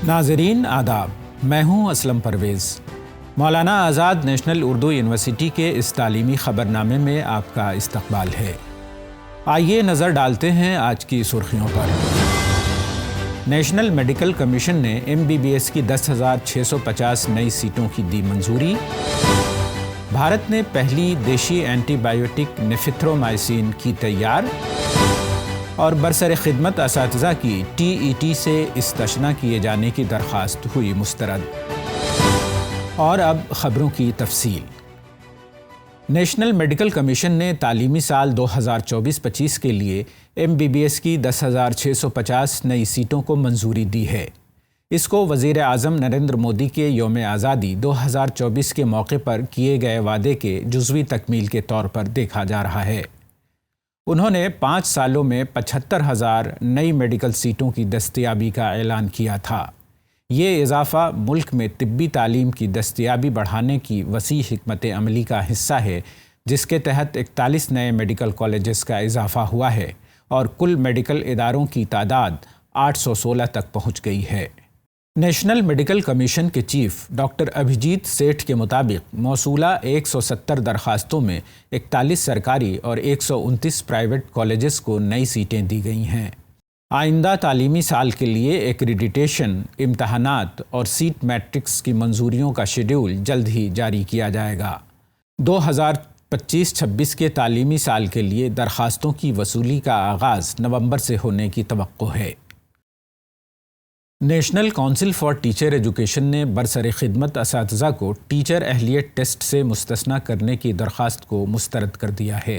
ناظرین آداب، میں ہوں اسلم پرویز۔ مولانا آزاد نیشنل اردو یونیورسٹی کے اس تعلیمی خبرنامے میں آپ کا استقبال ہے۔ آئیے نظر ڈالتے ہیں آج کی سرخیوں پر۔ نیشنل میڈیکل کمیشن نے MBBS کی 10,650 نئی سیٹوں کی دی منظوری۔ بھارت نے پہلی دیشی اینٹی بایوٹک نیفیتھرومائسین کی تیار، اور برسر خدمت اساتذہ کی TET سے استثناء کیے جانے کی درخواست ہوئی مسترد۔ اور اب خبروں کی تفصیل۔ نیشنل میڈیکل کمیشن نے تعلیمی سال 2024-25 کے لیے MBBS کی 10,650 نئی سیٹوں کو منظوری دی ہے۔ اس کو وزیر اعظم نریندر مودی کے یوم آزادی 2024 کے موقع پر کیے گئے وعدے کے جزوی تکمیل کے طور پر دیکھا جا رہا ہے۔ انہوں نے 5 سالوں میں 75,000 نئی میڈیکل سیٹوں کی دستیابی کا اعلان کیا تھا۔ یہ اضافہ ملک میں طبی تعلیم کی دستیابی بڑھانے کی وسیع حکمت عملی کا حصہ ہے، جس کے تحت 41 نئے میڈیکل کالجز کا اضافہ ہوا ہے اور کل میڈیکل اداروں کی تعداد 816 تک پہنچ گئی ہے۔ نیشنل میڈیکل کمیشن کے چیف ڈاکٹر ابھیجیت سیٹھ کے مطابق موصولہ 170 درخواستوں میں 41 سرکاری اور 129 پرائیویٹ کالجز کو نئی سیٹیں دی گئی ہیں۔ آئندہ تعلیمی سال کے لیے ایکریڈیٹیشن، امتحانات اور سیٹ میٹرکس کی منظوریوں کا شیڈول جلد ہی جاری کیا جائے گا۔ 2025-26 کے تعلیمی سال کے لیے درخواستوں کی وصولی کا آغاز نومبر سے ہونے کی توقع ہے۔ National council for teacher education نے برسر خدمت اساتذہ کو ٹیچر اہلیت ٹیسٹ سے مستثنیٰ کرنے کی درخواست کو مسترد کر دیا ہے۔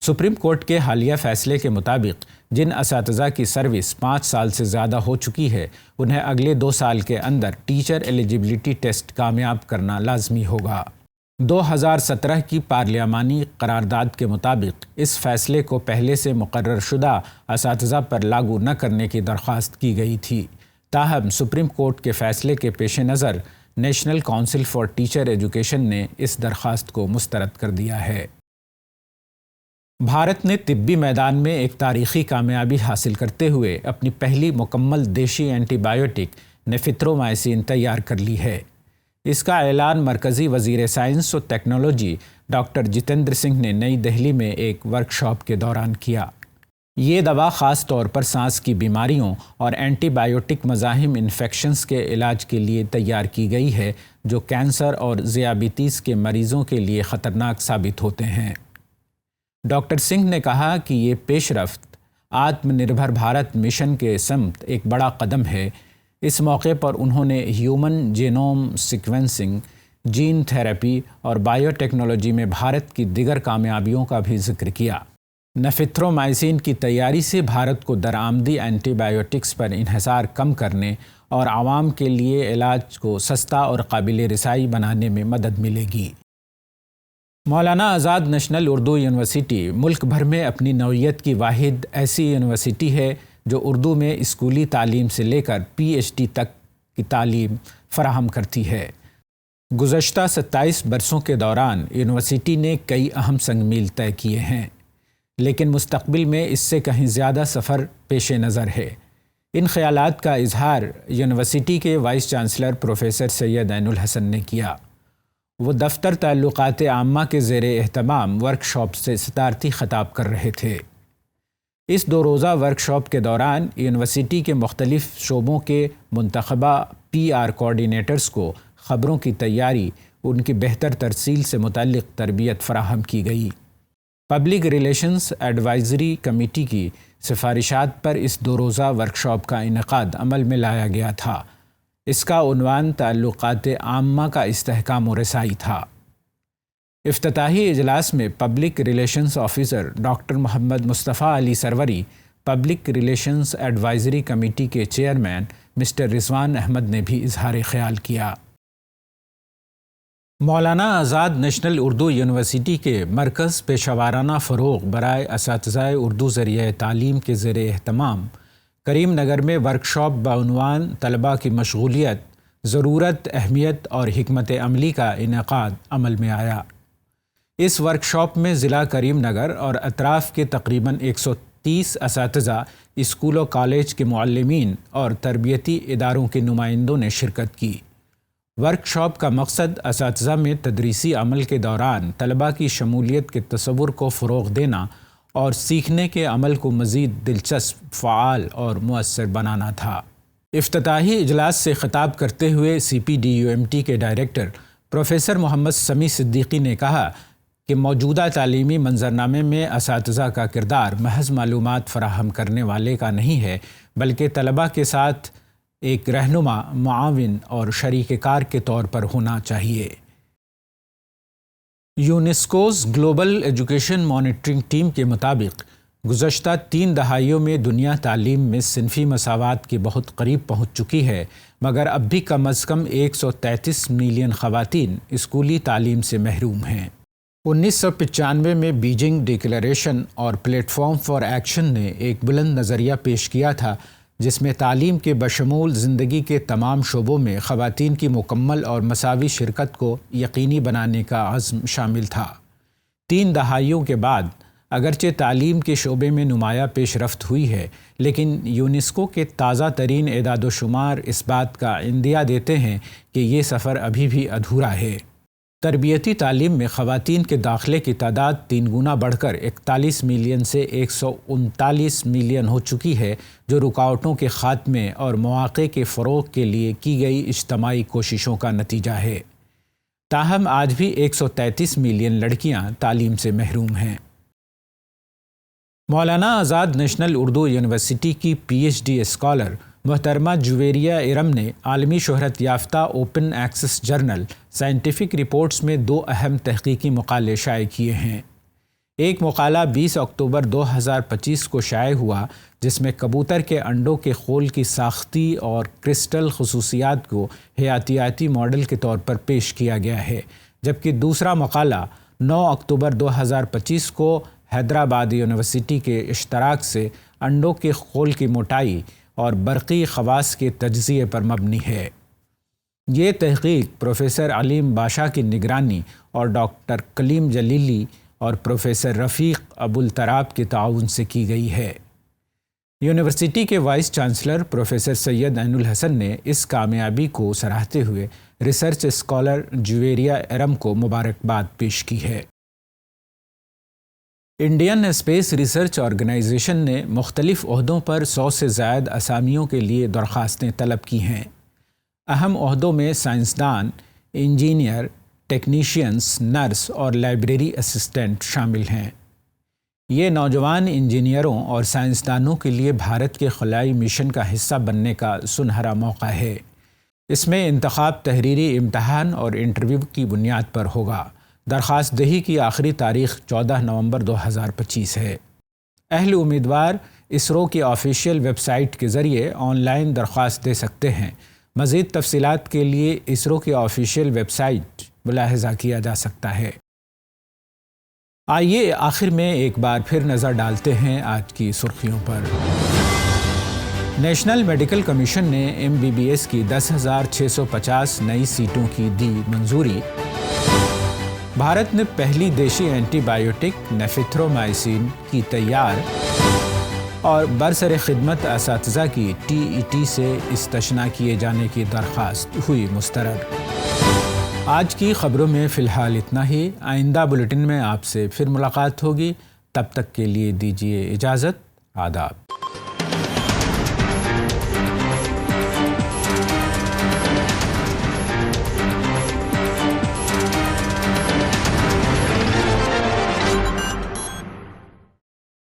سپریم کورٹ کے حالیہ فیصلے کے مطابق جن اساتذہ کی سروس 5 سال سے زیادہ ہو چکی ہے، انہیں اگلے 2 سال کے اندر ٹیچر ایلیجبلٹی ٹیسٹ کامیاب کرنا لازمی ہوگا۔ 2017 کی پارلیمانی قرارداد کے مطابق اس فیصلے کو پہلے سے مقرر شدہ اساتذہ پر لاگو نہ کرنے کی درخواست کی گئی تھی، تاہم سپریم کورٹ کے فیصلے کے پیش نظر national council for teacher education نے اس درخواست کو مسترد کر دیا ہے۔ بھارت نے طبی میدان میں ایک تاریخی کامیابی حاصل کرتے ہوئے اپنی پہلی مکمل دیشی اینٹی بایوٹک نیفیتھرومائسین تیار کر لی ہے۔ اس کا اعلان مرکزی وزیر سائنس و ٹیکنالوجی ڈاکٹر جتیندر سنگھ نے نئی دہلی میں ایک ورکشاپ کے دوران کیا۔ یہ دوا خاص طور پر سانس کی بیماریوں اور اینٹی بایوٹک مزاحم انفیکشنز کے علاج کے لیے تیار کی گئی ہے، جو کینسر اور ذیابیطس کے مریضوں کے لیے خطرناک ثابت ہوتے ہیں۔ ڈاکٹر سنگھ نے کہا کہ یہ پیش رفت آتم نربھر بھارت مشن کے سمت ایک بڑا قدم ہے۔ اس موقع پر انہوں نے human genome sequencing, gene therapy اور بائیو ٹیکنالوجی میں بھارت کی دیگر کامیابیوں کا بھی ذکر کیا۔ نیفیتھرومائسین کی تیاری سے بھارت کو درآمدی اینٹی بایوٹکس پر انحصار کم کرنے اور عوام کے لیے علاج کو سستا اور قابل رسائی بنانے میں مدد ملے گی۔ مولانا آزاد نیشنل اردو یونیورسٹی ملک بھر میں اپنی نوعیت کی واحد ایسی یونیورسٹی ہے جو اردو میں اسکولی تعلیم سے لے کر PhD تک کی تعلیم فراہم کرتی ہے۔ گزشتہ 27 برسوں کے دوران یونیورسٹی نے کئی اہم سنگ میل طے کیے ہیں، لیکن مستقبل میں اس سے کہیں زیادہ سفر پیش نظر ہے۔ ان خیالات کا اظہار یونیورسٹی کے وائس چانسلر پروفیسر سید عین الحسن نے کیا۔ وہ دفتر تعلقات عامہ کے زیر اہتمام ورکشاپ سے صدارتی خطاب کر رہے تھے۔ اس 2 روزہ ورکشاپ کے دوران یونیورسٹی کے مختلف شعبوں کے منتخبہ PR کوآرڈینیٹرز کو خبروں کی تیاری، ان کی بہتر ترسیل سے متعلق تربیت فراہم کی گئی۔ پبلک ریلیشنز ایڈوائزری کمیٹی کی سفارشات پر اس 2 روزہ ورکشاپ کا انعقاد عمل میں لایا گیا تھا۔ اس کا عنوان تعلقات عامہ کا استحکام و رسائی تھا۔ افتتاحی اجلاس میں پبلک ریلیشنز آفیسر ڈاکٹر محمد مصطفیٰ علی سروری، پبلک ریلیشنز ایڈوائزری کمیٹی کے چیئرمین مسٹر رضوان احمد نے بھی اظہار خیال کیا۔ مولانا آزاد نیشنل اردو یونیورسٹی کے مرکز پیشہ ورانہ فروغ برائے اساتذہ اردو ذریعہ تعلیم کے زیر اہتمام کریم نگر میں ورکشاپ بعنوان طلباء کی مشغولیت، ضرورت، اہمیت اور حکمت عملی کا انعقاد عمل میں آیا۔ اس ورکشاپ میں ضلع کریم نگر اور اطراف کے تقریباً 30 اساتذہ، اسکول و کالج کے معلمین اور تربیتی اداروں کے نمائندوں نے شرکت کی۔ ورکشاپ کا مقصد اساتذہ میں تدریسی عمل کے دوران طلباء کی شمولیت کے تصور کو فروغ دینا اور سیکھنے کے عمل کو مزید دلچسپ، فعال اور مؤثر بنانا تھا۔ افتتاحی اجلاس سے خطاب کرتے ہوئے CPDUMT کے ڈائریکٹر پروفیسر محمد سمیع صدیقی نے کہا کہ موجودہ تعلیمی منظرنامے میں اساتذہ کا کردار محض معلومات فراہم کرنے والے کا نہیں ہے، بلکہ طلباء کے ساتھ ایک رہنما، معاون اور شریک کار کے طور پر ہونا چاہیے۔ یونیسکوز گلوبل ایجوکیشن مانیٹرنگ ٹیم کے مطابق گزشتہ 3 دہائیوں میں دنیا تعلیم میں صنفی مساوات کے بہت قریب پہنچ چکی ہے، مگر اب بھی کم از کم 133 ملین خواتین اسکولی تعلیم سے محروم ہیں۔ 1995 میں بیجنگ ڈکلیریشن اور پلیٹ فارم فار ایکشن نے ایک بلند نظریہ پیش کیا تھا جس میں تعلیم کے بشمول زندگی کے تمام شعبوں میں خواتین کی مکمل اور مساوی شرکت کو یقینی بنانے کا عزم شامل تھا۔ 3 دہائیوں کے بعد اگرچہ تعلیم کے شعبے میں نمایاں پیش رفت ہوئی ہے، لیکن یونیسکو کے تازہ ترین اعداد و شمار اس بات کا اندیا دیتے ہیں کہ یہ سفر ابھی بھی ادھورا ہے۔ تربیتی تعلیم میں خواتین کے داخلے کی تعداد 3 گنا بڑھ کر 41 ملین سے 139 ملین ہو چکی ہے، جو رکاوٹوں کے خاتمے اور مواقع کے فروغ کے لیے کی گئی اجتماعی کوششوں کا نتیجہ ہے۔ تاہم آج بھی 133 ملین لڑکیاں تعلیم سے محروم ہیں۔ مولانا آزاد نیشنل اردو یونیورسٹی کی PhD اسکالر محترمہ جویریہ ارم نے عالمی شہرت یافتہ open access journal scientific reports میں 2 اہم تحقیقی مقالے شائع کیے ہیں۔ ایک مقالہ 20 اکتوبر 2025 کو شائع ہوا، جس میں کبوتر کے انڈوں کے خول کی ساختی اور کرسٹل خصوصیات کو حیاتیاتی ماڈل کے طور پر پیش کیا گیا ہے، جبکہ دوسرا مقالہ 9 اکتوبر 2025 کو حیدرآباد یونیورسٹی کے اشتراک سے انڈوں کے خول کی موٹائی اور برقی خواص کے تجزیے پر مبنی ہے۔ یہ تحقیق پروفیسر علیم باشا کی نگرانی اور ڈاکٹر کلیم جلیلی اور پروفیسر رفیق ابوالتراب کے تعاون سے کی گئی ہے۔ یونیورسٹی کے وائس چانسلر پروفیسر سید عین الحسن نے اس کامیابی کو سراہتے ہوئے ریسرچ اسکالر جویریہ ارم کو مبارکباد پیش کی ہے۔ انڈین اسپیس ریسرچ آرگنائزیشن نے مختلف عہدوں پر 100 سے زائد اسامیوں کے لیے درخواستیں طلب کی ہیں۔ اہم عہدوں میں سائنسدان، انجینئر، ٹیکنیشینز، نرس اور لائبریری اسسٹنٹ شامل ہیں۔ یہ نوجوان انجینئروں اور سائنسدانوں کے لیے بھارت کے خلائی مشن کا حصہ بننے کا سنہرا موقع ہے۔ اس میں انتخاب تحریری امتحان اور انٹرویو کی بنیاد پر ہوگا۔ درخواست دہی کی آخری تاریخ 14 نومبر 2025 ہے۔ اہل امیدوار اسرو کی آفیشیل ویب سائٹ کے ذریعے آن لائن درخواست دے سکتے ہیں۔ مزید تفصیلات کے لیے اسرو کی آفیشیل ویب سائٹ ملاحظہ کیا جا سکتا ہے۔ آئیے آخر میں ایک بار پھر نظر ڈالتے ہیں آج کی سرخیوں پر۔ نیشنل میڈیکل کمیشن نے MBBS کی 10,650 نئی سیٹوں کی دی منظوری۔ بھارت نے پہلی دیشی اینٹی بایوٹک نیفیتھرومائسین کی تیار، اور برسر خدمت اساتذہ کی TET سے استثناء کیے جانے کی درخواست ہوئی مسترد۔ آج کی خبروں میں فی الحال اتنا ہی۔ آئندہ بلیٹن میں آپ سے پھر ملاقات ہوگی، تب تک کے لیے دیجیے اجازت۔ آداب۔